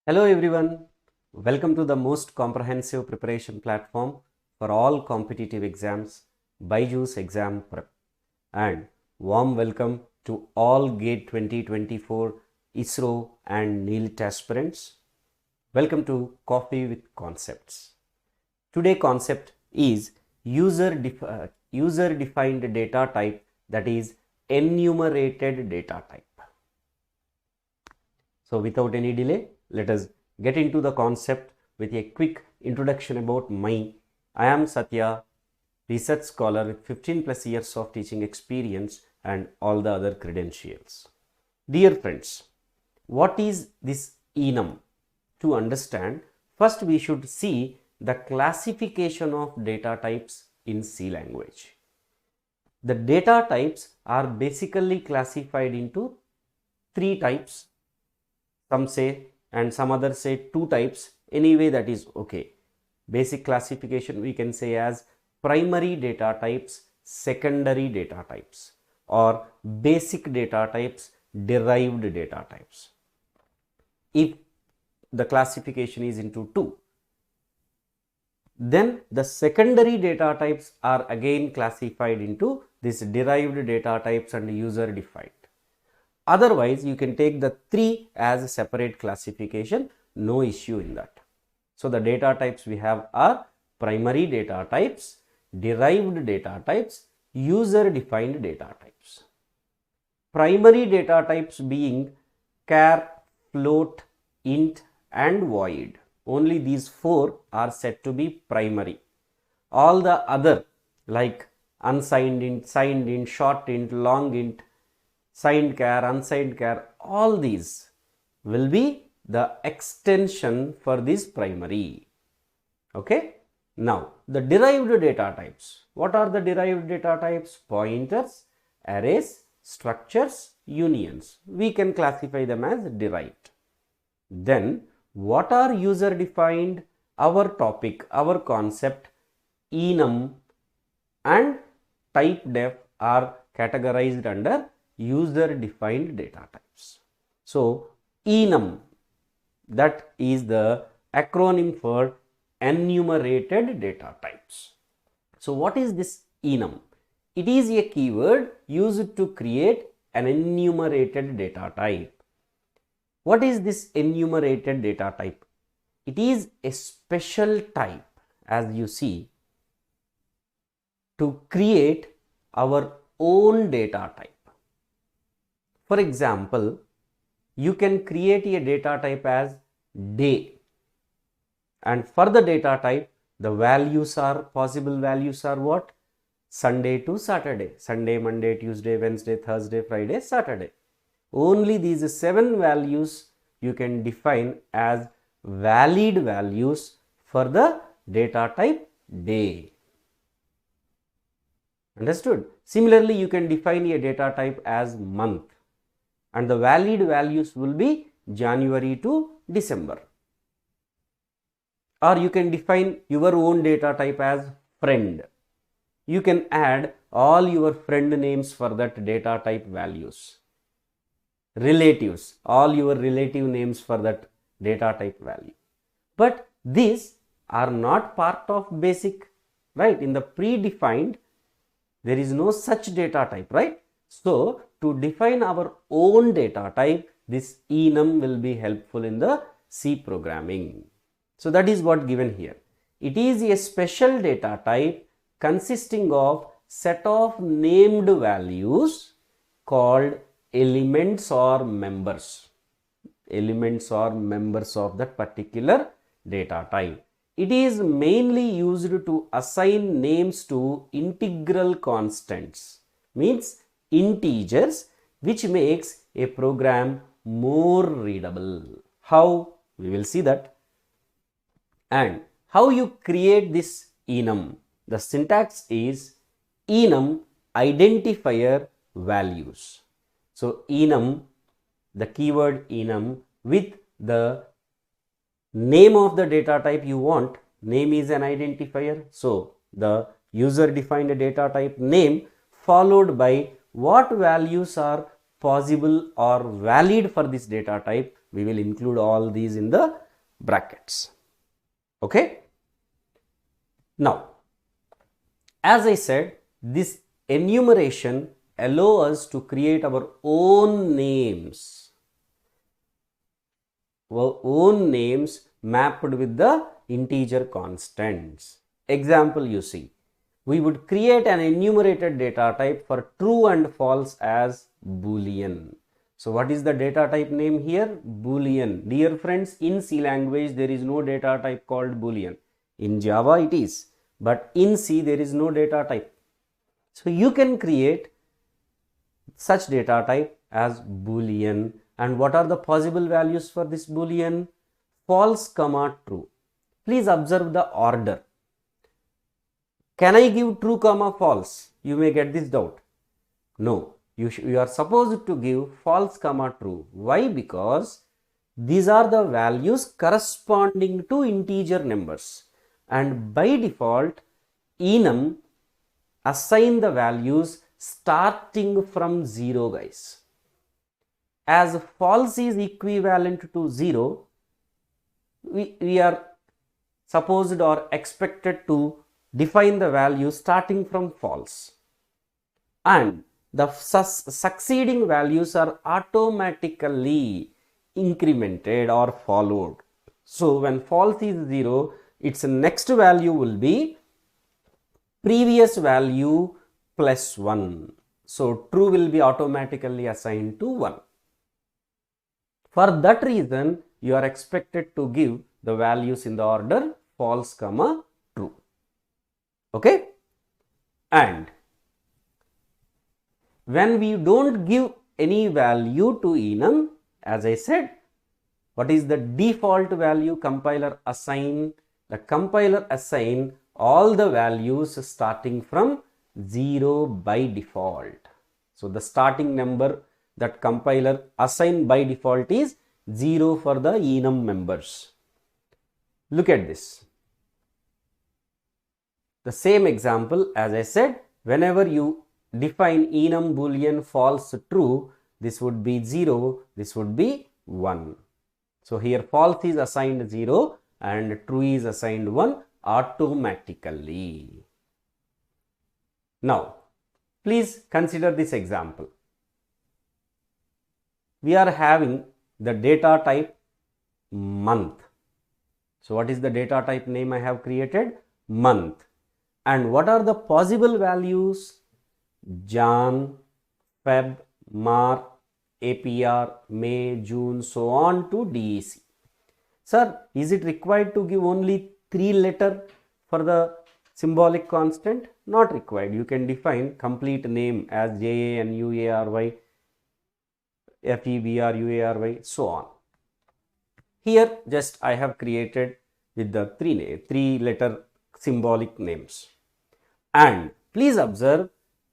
Hello everyone, welcome to the most comprehensive preparation platform for all competitive exams, BYJU'S Exam Prep, and warm welcome to all GATE 2024 ISRO and NIELIT aspirants. Welcome to Coffee with Concepts. Today concept is user-defined data type, that is enumerated data type. So without any delay, let us get into the concept with a quick introduction about I am Satya, research scholar with 15 plus years of teaching experience and all the other credentials. Dear friends, what is this enum? To understand, first we should see the classification of data types in C language. The data types are basically classified into three types. Some say and some others say two types. Anyway, that is okay. Basic classification we can say as primary data types, secondary data types, or basic data types, derived data types. If the classification is into two, then the secondary data types are again classified into this derived data types and user defined. Otherwise, you can take the three as a separate classification, no issue in that. So, the data types we have are primary data types, derived data types, user defined data types. Primary data types being char, float, int and void. Only these four are said to be primary. All the other like unsigned int, signed int, short int, long int, signed char, unsigned char, all these will be the extension for this primary. Okay. Now, the derived data types. What are the derived data types? Pointers, arrays, structures, unions. We can classify them as derived. Then, what are user defined? Our topic, our concept, enum and type def are categorized under user defined data types. So, enum, that is the acronym for enumerated data types. So, what is this enum? It is a keyword used to create an enumerated data type. What is this enumerated data type? It is a special type, as you see, to create our own data type. For example, you can create a data type as day, and for the data type, the values are, possible values are what? Sunday to Saturday, Sunday, Monday, Tuesday, Wednesday, Thursday, Friday, Saturday. Only these 7 values you can define as valid values for the data type day. Understood? Similarly, you can define a data type as month, and the valid values will be January to December. Or you can define your own data type as friend. You can add all your friend names for that data type values. Relatives, all your relative names for that data type value. But these are not part of basic, right? In the predefined, there is no such data type, right? So, to define our own data type, this enum will be helpful in the C programming. So, that is what given here. It is a special data type consisting of set of named values called elements or members. Elements or members of that particular data type. It is mainly used to assign names to integral constants, means integers, which makes a program more readable. How? We will see that. And how you create this enum? The syntax is enum identifier values. So, enum, the keyword enum with the name of the data type you want. Name is an identifier. So, the user defined data type name followed by what values are possible or valid for this data type. We will include all these in the brackets. Okay. Now, as I said, this enumeration allows us to create our own names. Our own names mapped with the integer constants. Example you see. We would create an enumerated data type for true and false as Boolean. So what is the data type name here? Boolean. Dear friends, in C language there is no data type called Boolean. In Java it is, but in C there is no data type. So you can create such data type as Boolean. And what are the possible values for this Boolean? False comma true. Please observe the order. Can I give true comma false? You may get this doubt. No, you are supposed to give false comma true. Why? Because these are the values corresponding to integer numbers, and by default enum assign the values starting from 0, guys. As false is equivalent to 0, we are supposed or expected to define the value starting from false, and the succeeding values are automatically incremented or followed. So when false is 0, its next value will be previous value plus 1. So true will be automatically assigned to 1. For that reason, you are expected to give the values in the order false comma true. Okay. And when we don't give any value to enum, as I said, what is the default value compiler assign? The compiler assign all the values starting from 0 by default. So the starting number that compiler assign by default is 0 for the enum members. Look at this. The same example, as I said, whenever you define enum boolean false true, this would be 0, this would be 1. So here false is assigned 0 and true is assigned 1 automatically. Now, please consider this example. We are having the data type month. So what is the data type name I have created? Month. And what are the possible values? Jan, Feb, March, APR, May, June, so on to DEC. Sir, is it required to give only 3 letters for the symbolic constant? Not required. You can define complete name as JANUARY, FEBRUARY, so on. Here just I have created with the 3 letter symbolic names. And please observe,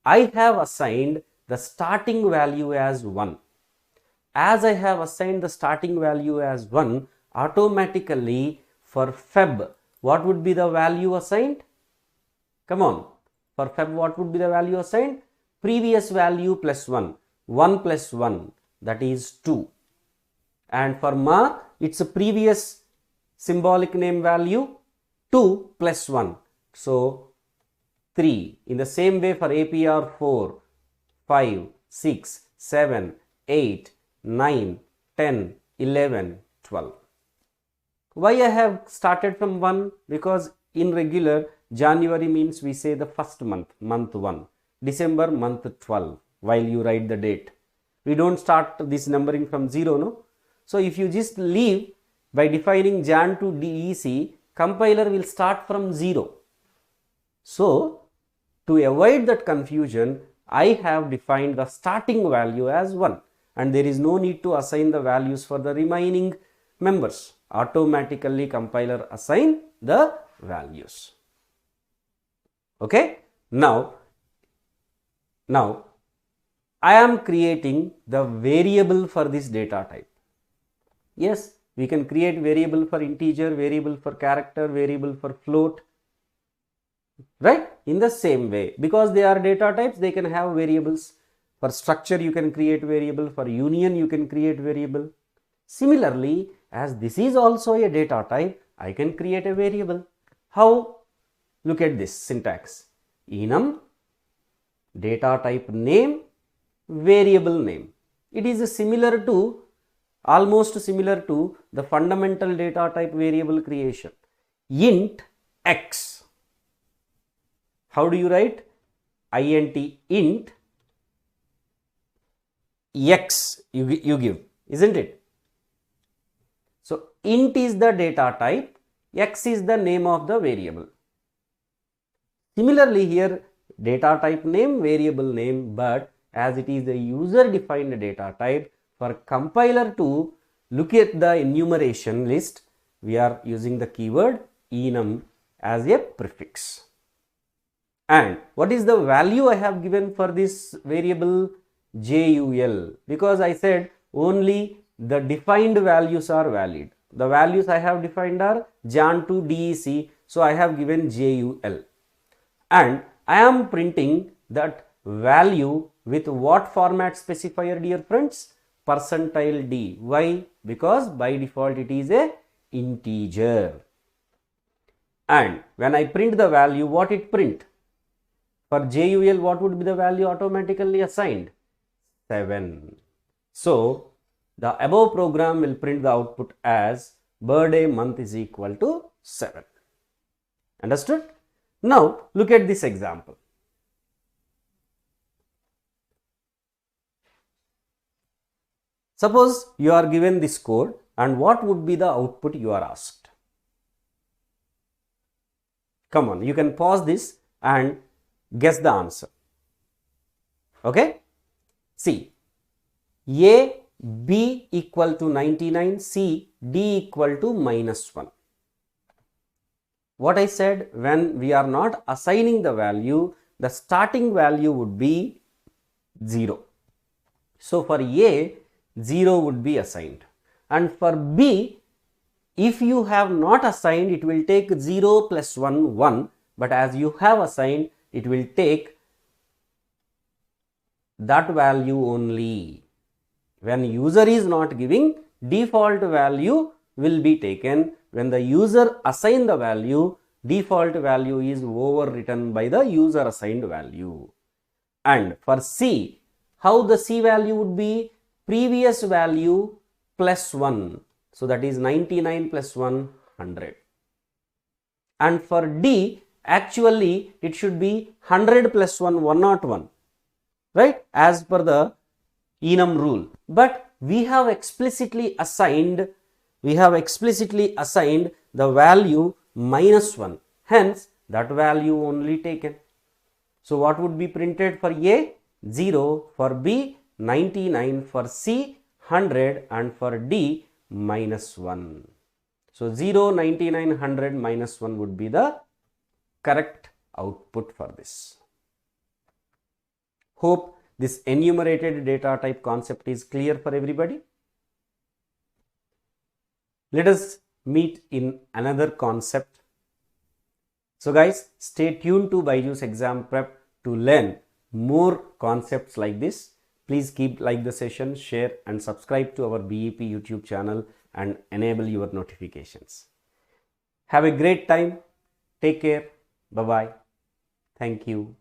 I have assigned the starting value as 1. As I have assigned the starting value as 1, automatically for Feb, what would be the value assigned? Come on. For Feb, what would be the value assigned? Previous value plus 1. 1 plus 1, that is 2. And for March, it's a previous symbolic name value 2 plus 1. So 3. In the same way for APR 4, 5, 6, 7, 8, 9, 10, 11, 12. Why I have started from 1? Because in regular, January means we say the first month, month 1. December, month 12, while you write the date. We don't start this numbering from 0, no? So if you just leave by defining Jan to DEC, compiler will start from 0. So to avoid that confusion, I have defined the starting value as 1, and there is no need to assign the values for the remaining members. Automatically compiler assign the values. Okay. Now I am creating the variable for this data type. Yes, we can create variable for integer, variable for character, variable for float, right? In the same way, because they are data types, they can have variables. For structure, you can create variable. For union, you can create variable. Similarly, as this is also a data type, I can create a variable. How? Look at this syntax. Enum, data type name, variable name. It is similar to, almost similar to the fundamental data type variable creation. Int x. How do you write? Int x you give, isn't it? So int is the data type, x is the name of the variable. Similarly here, data type name, variable name, but as it is a user defined data type, for compiler to look at the enumeration list, we are using the keyword enum as a prefix. And what is the value I have given for this variable? JUL, because I said only the defined values are valid. The values I have defined are Jan to DEC, so I have given JUL. And I am printing that value with what format specifier, dear friends? %D. Why? Because by default it is a integer. And when I print the value, what it print? For JUL, what would be the value automatically assigned? 7. So the above program will print the output as birthday month is equal to 7. Understood? Now look at this example. Suppose you are given this code, and what would be the output you are asked? Come on, you can pause this and guess the answer. Okay? See, A, B equal to 99, C, D equal to -1. What I said, when we are not assigning the value, the starting value would be 0. So for A, 0 would be assigned. And for B, if you have not assigned, it will take 0 plus 1, 1. But as you have assigned, it will take that value only. When user is not giving, default value will be taken. When the user assign the value, default value is overwritten by the user assigned value. And for C, how the C value would be? Previous value plus 1. So that is 99 plus 1, 100. And for D, actually it should be 100 plus 1, 101. Right, as per the enum rule, but we have explicitly assigned the value -1, hence that value only taken. So what would be printed for A? 0, for B 99, for C 100, and for D -1. So 0, 99, 100, -1 would be the correct output for this. Hope this enumerated data type concept is clear for everybody. Let us meet in another concept. So guys, stay tuned to BYJU'S exam prep to learn more concepts like this. Please keep like the session, share and subscribe to our BEP YouTube channel and enable your notifications. Have a great time. Take care. Bye-bye. Thank you.